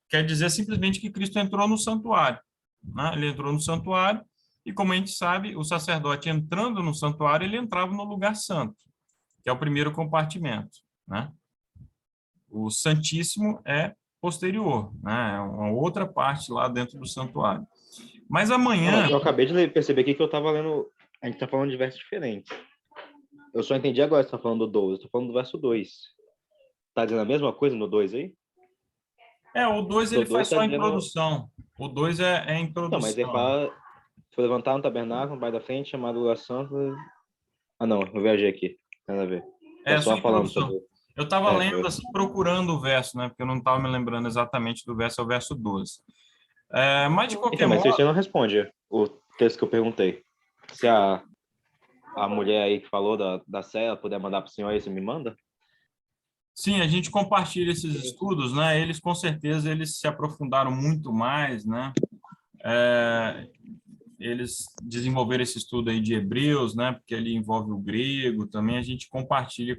S1: quer dizer simplesmente que Cristo entrou no santuário. Né? Ele entrou no santuário e, como a gente sabe, o sacerdote entrando no santuário, ele entrava no lugar santo, que é o primeiro compartimento, né? O Santíssimo é posterior, né? É uma outra parte lá dentro do santuário. Mas amanhã...
S2: Eu acabei de perceber aqui que eu estava lendo... A gente está falando de versos diferentes. Eu só entendi agora que você está falando do 12. Estou falando do verso 2. Está dizendo a mesma coisa no 2 aí?
S1: O 2 ele faz só a introdução. O 2 é a introdução.
S2: Não, mas ele fala... Foi levantar um tabernáculo, no bairro da frente, chamado Lugar Santo. Não, eu viajei aqui. Nada a ver.
S1: Só falando sobre... Eu estava lendo, assim, procurando o verso, né? Porque eu não estava me lembrando exatamente do verso, é o verso 12. Mas, de qualquer modo...
S2: Mas você não responde o texto que eu perguntei. Se a mulher aí que falou da cela puder mandar para o senhor aí, você me manda?
S1: Sim, a gente compartilha esses estudos, né? Eles, com certeza, eles se aprofundaram muito mais, né? Eles desenvolveram esse estudo aí de Hebreus, né? Porque ele envolve o grego também, a gente compartilha,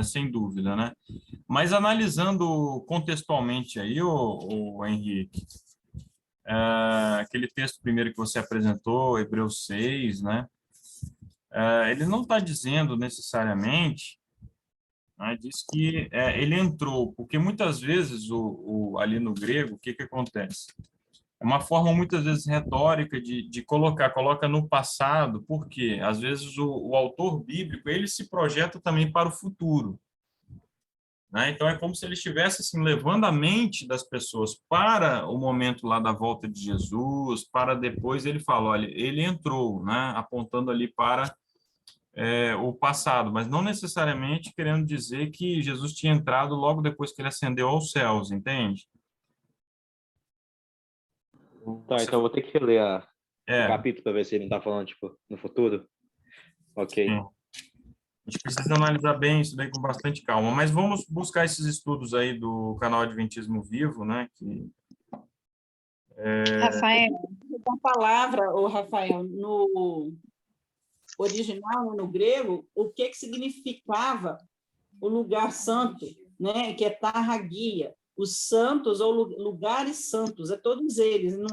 S1: sem dúvida, né? Mas analisando contextualmente aí, o Henrique, aquele texto primeiro que você apresentou, Hebreus 6, né? Ele não está dizendo necessariamente, né, diz que ele entrou, porque muitas vezes ali no grego, o que acontece? É uma forma muitas vezes retórica de coloca no passado, porque às vezes o autor bíblico ele se projeta também para o futuro. Né? Então é como se ele estivesse assim, levando a mente das pessoas para o momento lá da volta de Jesus, para depois ele fala, olha, ele entrou, né? Apontando ali para o passado, mas não necessariamente querendo dizer que Jesus tinha entrado logo depois que ele ascendeu aos céus, entende?
S2: Tá, então eu vou ter que ler o capítulo para ver se ele não está falando tipo, no futuro. Ok.
S1: Sim. A gente precisa analisar bem isso daí com bastante calma, mas vamos buscar esses estudos aí do canal Adventismo Vivo, né?
S3: Rafael, uma palavra, Rafael, no original, no grego, o que significava o lugar santo né, que é tarraguia. Os santos, ou lugares santos, é todos eles. Não,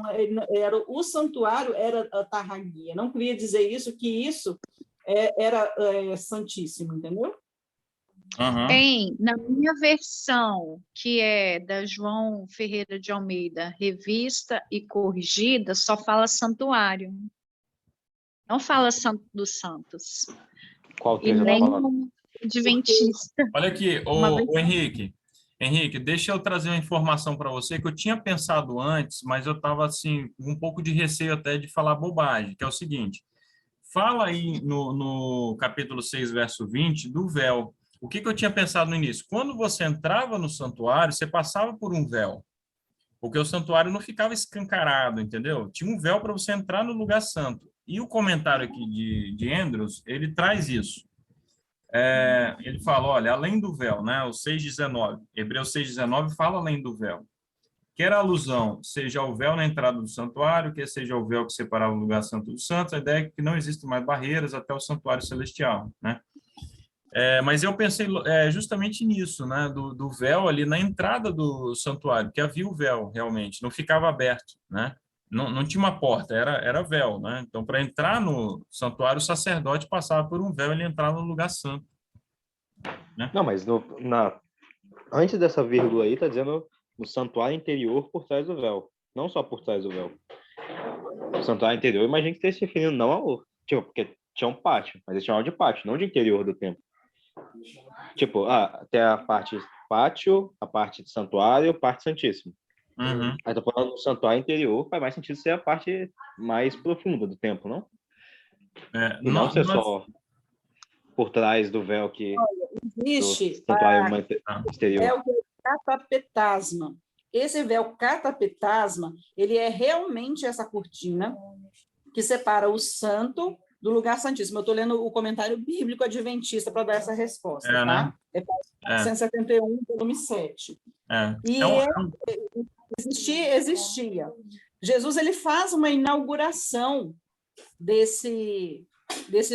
S3: era, o santuário era a tarraguia. Não queria dizer isso, que isso era santíssimo, entendeu?
S5: Uhum. Na minha versão, que é da João Ferreira de Almeida, revista e corrigida, só fala santuário. Não fala Santo dos Santos.
S2: Qual
S5: E
S2: texto eu tô
S5: nem
S2: falando?
S5: Adventista.
S1: Olha aqui, ô Henrique. Henrique, deixa eu trazer uma informação para você que eu tinha pensado antes, mas eu estava assim, com um pouco de receio até de falar bobagem, que é o seguinte. Fala aí no capítulo 6, verso 20, do véu. O que eu tinha pensado no início? Quando você entrava no santuário, você passava por um véu, porque o santuário não ficava escancarado, entendeu? Tinha um véu para você entrar no lugar santo. E o comentário aqui de Andrews, ele traz isso. Ele fala, olha, além do véu, né? O 6,19. Hebreus 6,19 fala além do véu. Quer a alusão seja ao véu na entrada do santuário, quer seja ao véu que separava o lugar santo dos santos, a ideia é que não existem mais barreiras até o santuário celestial, né? Mas eu pensei justamente nisso, né? Do véu ali na entrada do santuário, que havia o véu, realmente, não ficava aberto, né? Não tinha uma porta, era véu, né? Então, para entrar no santuário, o sacerdote passava por um véu e ele entrava no lugar santo, né?
S2: Não, mas antes dessa vírgula aí, tá dizendo no santuário interior por trás do véu. Não só por trás do véu. O santuário interior, imagina que esteja se referindo não ao... Tipo, porque tinha um pátio, mas eles chamavam de pátio, não de interior do templo. Tipo, tem a parte pátio, a parte de santuário, a parte santíssimo.
S1: Uhum.
S2: Aí tô falando do santuário interior, faz mais sentido ser a parte mais profunda do templo, não? E não ser só por trás do véu
S3: Existe
S2: do santuário exterior.
S3: véu catapetasma. Esse véu catapetasma, ele é realmente essa cortina que separa o santo do lugar santíssimo. Eu estou lendo o comentário bíblico adventista para dar essa resposta, tá?
S1: Né?
S3: É 171, volume 7. E existia. Jesus ele faz uma inauguração desse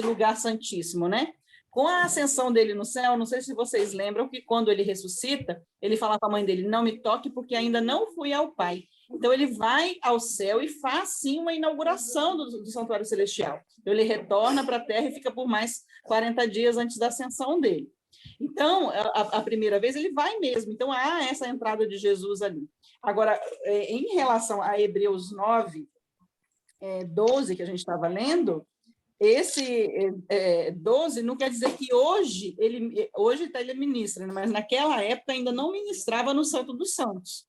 S3: lugar santíssimo, né? Com a ascensão dele no céu, não sei se vocês lembram que quando ele ressuscita, ele fala para a mãe dele, não me toque porque ainda não fui ao Pai. Então, ele vai ao céu e faz, sim, uma inauguração do santuário celestial. Então, ele retorna para a terra e fica por mais 40 dias antes da ascensão dele. Então, a primeira vez, ele vai mesmo. Então, há essa entrada de Jesus ali. Agora, em relação a Hebreus 9, 12, que a gente estava lendo, esse 12 não quer dizer que hoje ele ministra, mas naquela época ainda não ministrava no Santo dos Santos.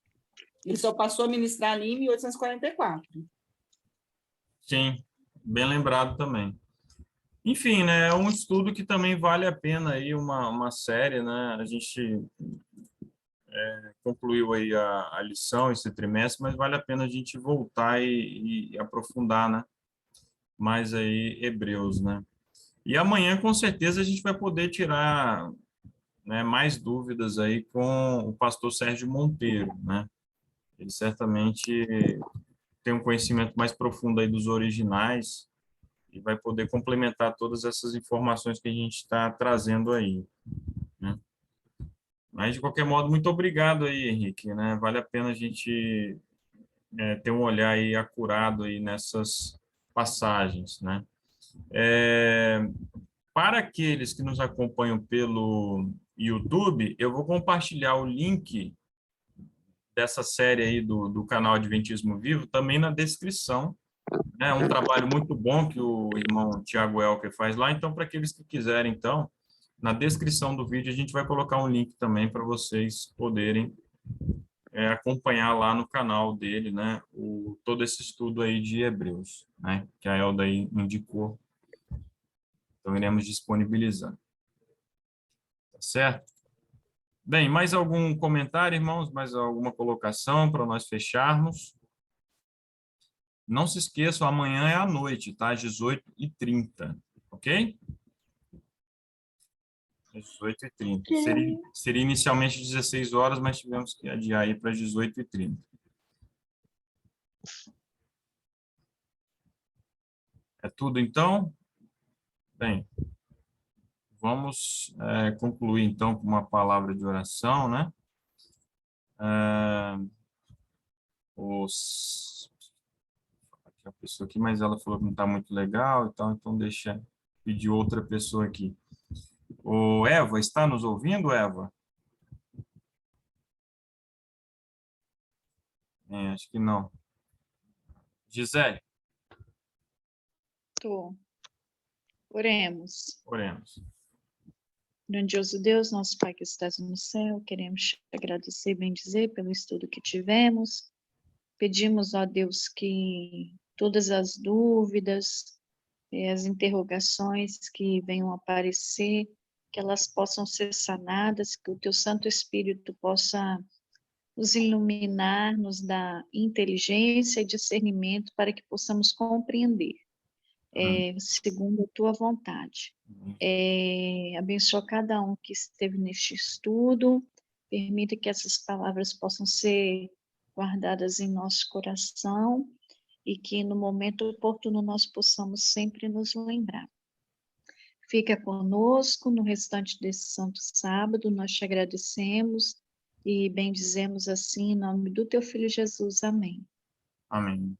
S3: Ele só passou a ministrar ali em 1844.
S1: Sim, bem lembrado também. Enfim, né, é um estudo que também vale a pena aí uma série, né? A gente concluiu aí a lição esse trimestre, mas vale a pena a gente voltar e aprofundar, né? Mais aí Hebreus, né? E amanhã, com certeza, a gente vai poder tirar, né, mais dúvidas aí com o pastor Sérgio Monteiro, né? Ele certamente tem um conhecimento mais profundo aí dos originais e vai poder complementar todas essas informações que a gente está trazendo aí, né? Mas, de qualquer modo, muito obrigado aí, Henrique, né? Vale a pena a gente ter um olhar aí acurado aí nessas passagens, né? Para aqueles que nos acompanham pelo YouTube, eu vou compartilhar o link dessa série aí do canal Adventismo Vivo também na descrição. É um trabalho muito bom que o irmão Tiago Elker faz lá. Então, para aqueles que quiserem, então, na descrição do vídeo a gente vai colocar um link também para vocês poderem acompanhar lá no canal dele, né, todo esse estudo aí de Hebreus, né, que a Elda aí indicou. Então, iremos disponibilizar. Tá certo? Bem, mais algum comentário, irmãos? Mais alguma colocação para nós fecharmos? Não se esqueçam, amanhã é à noite, tá? Às 18h30, ok? Às 18h30. Seria inicialmente 16 horas, mas tivemos que adiar aí para 18h30. É tudo, então? Bem, vamos concluir, então, com uma palavra de oração, né? Aqui a pessoa aqui, mas ela falou que não está muito legal e tal, então deixa pedir outra pessoa aqui. O Eva, está nos ouvindo, Eva? Acho que não. Gisele?
S5: Estou. Oremos.
S1: Oremos.
S5: Grandioso Deus, nosso Pai que estás no céu, queremos te agradecer e bendizer pelo estudo que tivemos. Pedimos, ó Deus, que todas as dúvidas, as interrogações que venham aparecer, que elas possam ser sanadas, que o teu Santo Espírito possa nos iluminar, nos dar inteligência e discernimento para que possamos compreender, segundo a tua vontade. Abençoa cada um que esteve neste estudo, permita que essas palavras possam ser guardadas em nosso coração e que no momento oportuno nós possamos sempre nos lembrar. Fica conosco no restante desse santo sábado, nós te agradecemos e bendizemos assim em nome do teu Filho Jesus. Amém.
S1: Amém.